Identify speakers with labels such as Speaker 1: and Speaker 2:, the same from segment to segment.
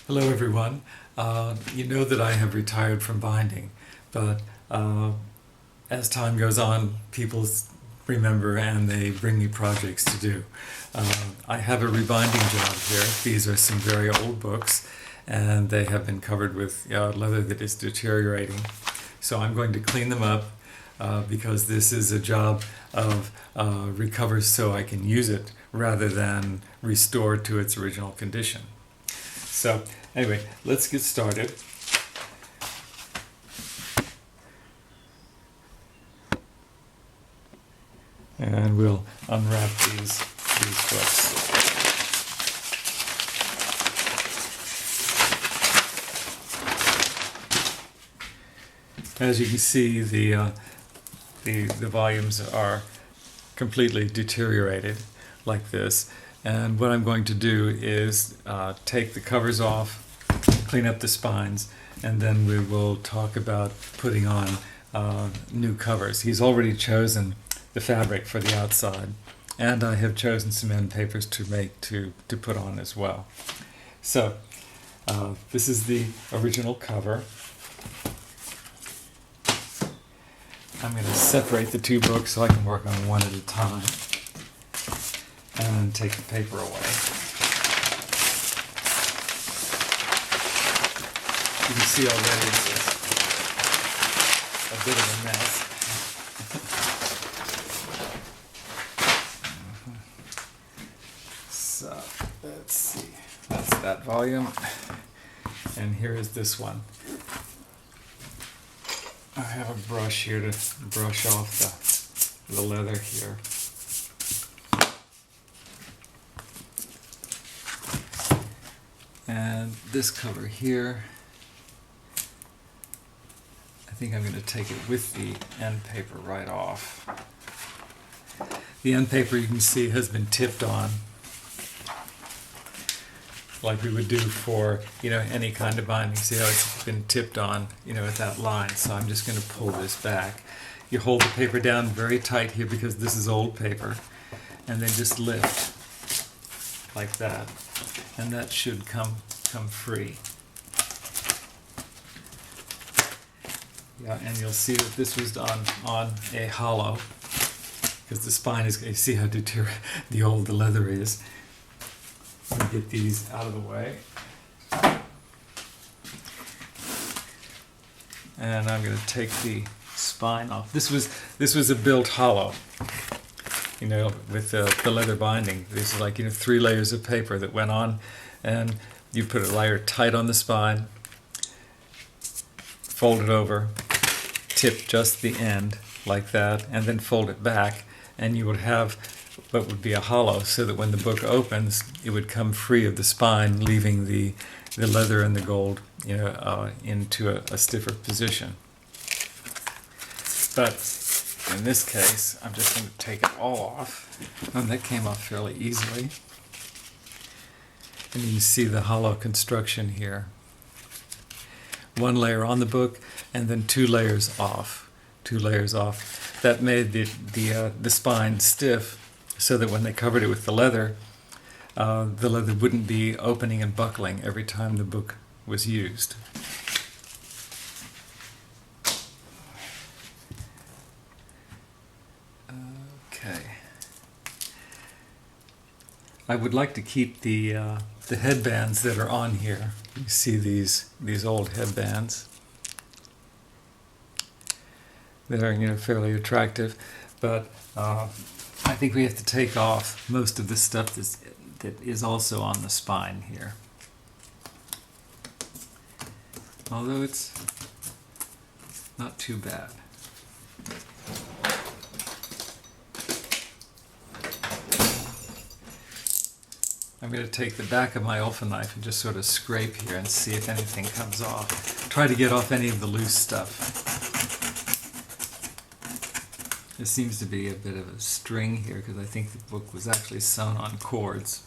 Speaker 1: Hello everyone. You know that I have retired from binding, but as time goes on, people remember and they bring me projects to do. I have a rebinding job here. These are some very old books and they have been covered with leather that is deteriorating. So I'm going to clean them up because this is a job of recover so I can use it rather than restore to its original condition. So anyway, let's get started. And we'll unwrap these books. As you can see, the volumes are completely deteriorated like this. And what I'm going to do is take the covers off, clean up the spines, and then we will talk about putting on new covers. He's already chosen the fabric for the outside, and I have chosen some end papers to put on as well. So this is the original cover. I'm going to separate the two books so I can work on one at a time and take the paper away. You can see already it's a bit of a mess. So let's see, that's that volume, and here is this one. I have a brush here to brush off the leather here. And this cover here, I think I'm going to take it with the end paper right off. The end paper, you can see, has been tipped on, like we would do for any kind of binding. See how it's been tipped on at that line. So I'm just going to pull this back. You hold the paper down very tight here because this is old paper, and then just lift like that, and that should come free. Yeah, and you'll see that this was on a hollow because the spine is. You see how the old the leather is. Let me get these out of the way. And I'm going to take the spine off. This was a built hollow, with the leather binding. This is like 3 layers of paper that went on, and you put a layer tight on the spine, fold it over, tip just the end like that, and then fold it back, and you would have what would be a hollow, so that when the book opens, it would come free of the spine, leaving the leather and the gold, into a stiffer position. But in this case, I'm just going to take it all off, and that came off fairly easily. And you can see the hollow construction here. 1 layer on the book, and then 2 layers off. 2 layers off. That made the spine stiff, so that when they covered it with the leather wouldn't be opening and buckling every time the book was used. Okay. I would like to keep the headbands that are on here. You see these old headbands. They're fairly attractive, but I think we have to take off most of the stuff that is also on the spine here. Although it's not too bad. I'm going to take the back of my Olfa knife and just sort of scrape here and see if anything comes off. Try to get off any of the loose stuff. There seems to be a bit of a string here because I think the book was actually sewn on cords.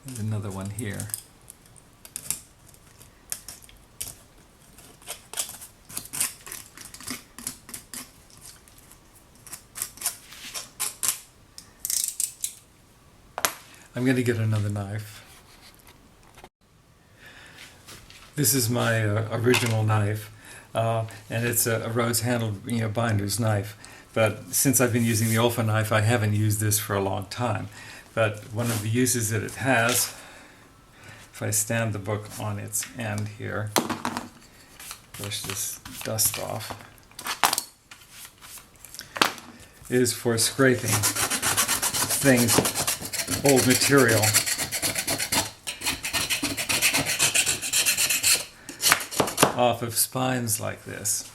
Speaker 1: There's another one here. I'm going to get another knife. This is my original knife, and it's a rose-handled, binder's knife. But since I've been using the Olfa knife, I haven't used this for a long time. But one of the uses that it has, if I stand the book on its end here, brush this dust off, is for scraping things, old material, off of spines like this.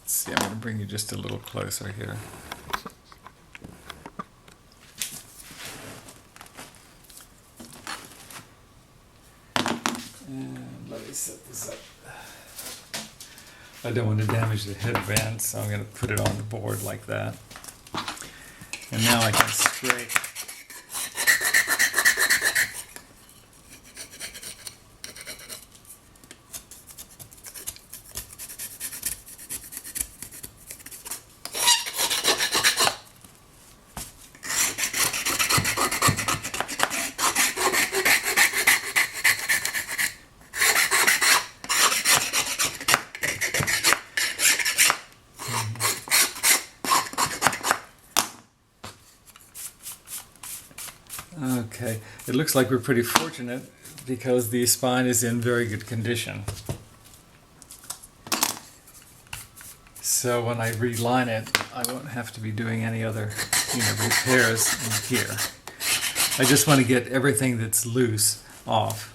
Speaker 1: Let's see, I'm going to bring you just a little closer here. And let me set this up. I don't want to damage the headband, so I'm going to put it on the board like that. And now I can scrape. Okay, it looks like we're pretty fortunate because the spine is in very good condition. So when I reline it, I won't have to be doing any other, repairs in here. I just want to get everything that's loose off.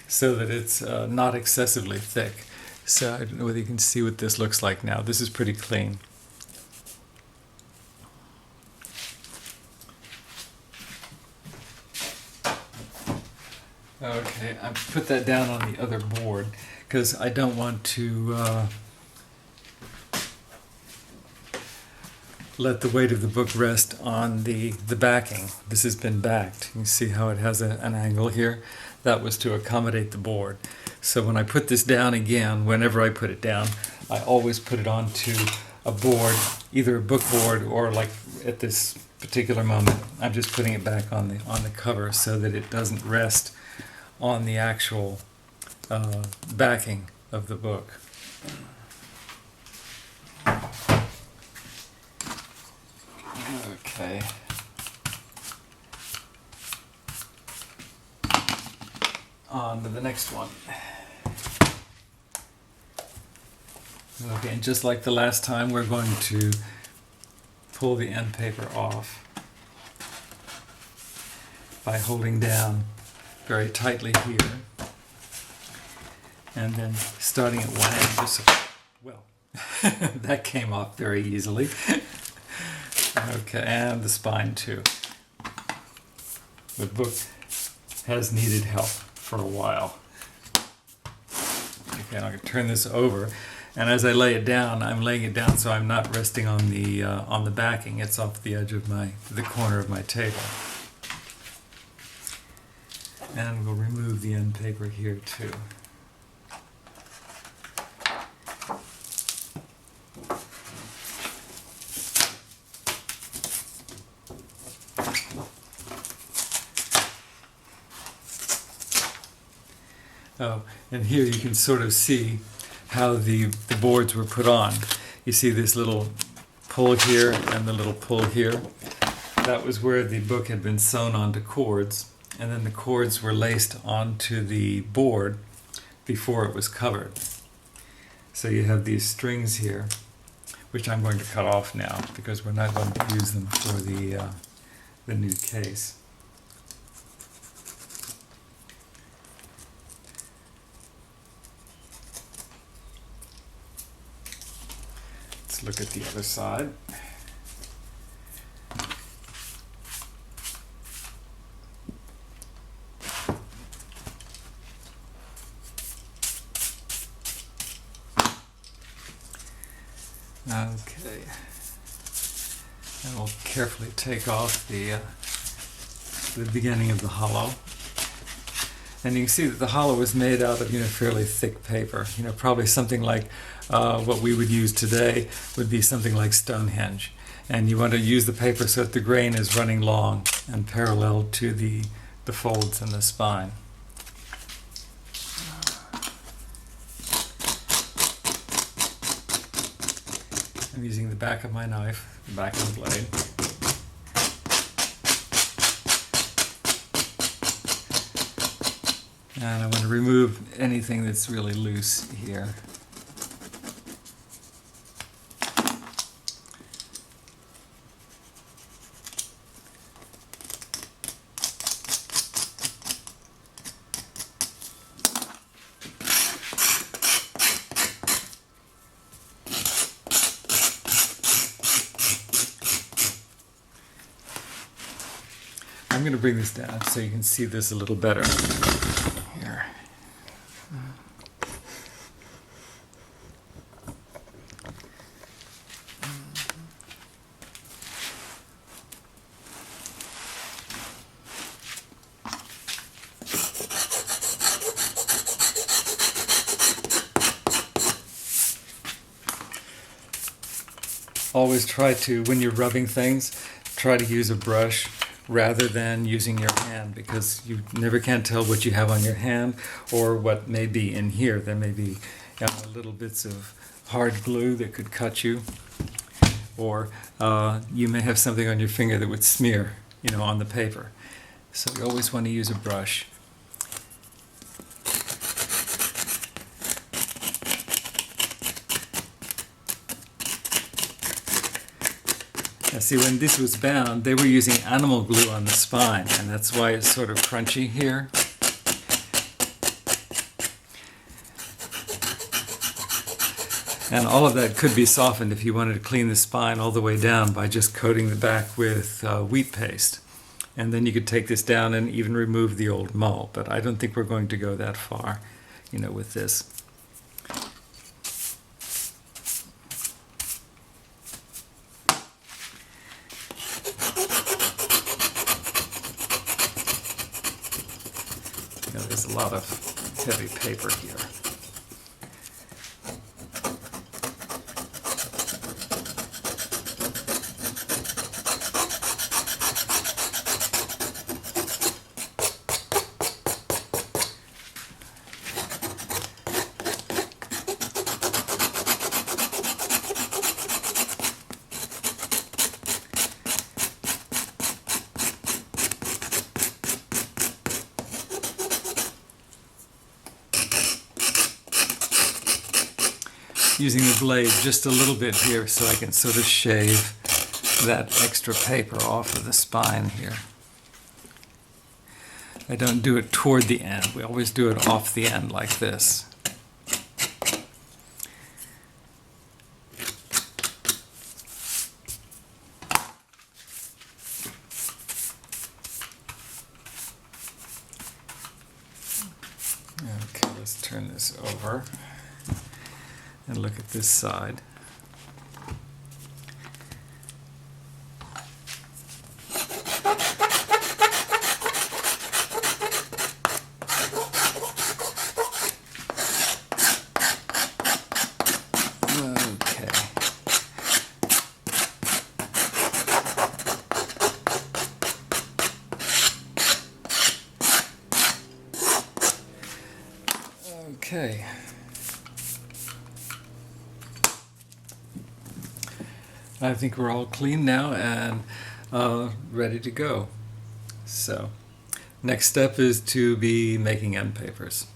Speaker 1: So that it's not excessively thick. So I don't know whether you can see what this looks like now. This is pretty clean. Okay, I put that down on the other board because I don't want to let the weight of the book rest on the backing. This has been backed. You can see how it has an angle here. That was to accommodate the board. So when I put this down again, whenever I put it down, I always put it onto a board, either a book board or, like at this particular moment, I'm just putting it back on the cover so that it doesn't rest on the actual backing of the book. Okay. On to the next one. Okay, and just like the last time, we're going to pull the end paper off by holding down very tightly here, and then starting at one end. Just well, that came off very easily. Okay, and the spine too. The book has needed help for a while. Okay, and I'm going to turn this over, and as I lay it down, I'm laying it down so I'm not resting on the backing. It's off the edge of the corner of my table. And we'll remove the end paper here too. Oh, and here you can sort of see how the boards were put on. You see this little pull here and the little pull here. That was where the book had been sewn onto cords, and then the cords were laced onto the board before it was covered. So you have these strings here, which I'm going to cut off now because we're not going to use them for the new case. Let's look at the other side. Okay, and we'll carefully take off the the beginning of the hollow. And you can see that the hollow is made out of fairly thick paper. Probably something like what we would use today would be something like Stonehenge. And you want to use the paper so that the grain is running long and parallel to the folds in the spine. I'm using the back of my knife, the back of the blade. And I want to remove anything that's really loose here. I'm going to bring this down so you can see this a little better. Here. Always try to, when you're rubbing things, try to use a brush rather than using your hand, because you never can tell what you have on your hand or what may be in here. There may be little bits of hard glue that could cut you, or you may have something on your finger that would smear on the paper. So you always want to use a brush. Now see, when this was bound, they were using animal glue on the spine, and that's why it's sort of crunchy here. And all of that could be softened if you wanted to clean the spine all the way down by just coating the back with wheat paste. And then you could take this down and even remove the old mold. But I don't think we're going to go that far, with this. There's a lot of heavy paper here. Using the blade just a little bit here so I can sort of shave that extra paper off of the spine here. I don't do it toward the end. We always do it off the end like this. Okay, let's turn this over and look at this side. Okay. I think we're all clean now and ready to go. So, next step is to be making end papers.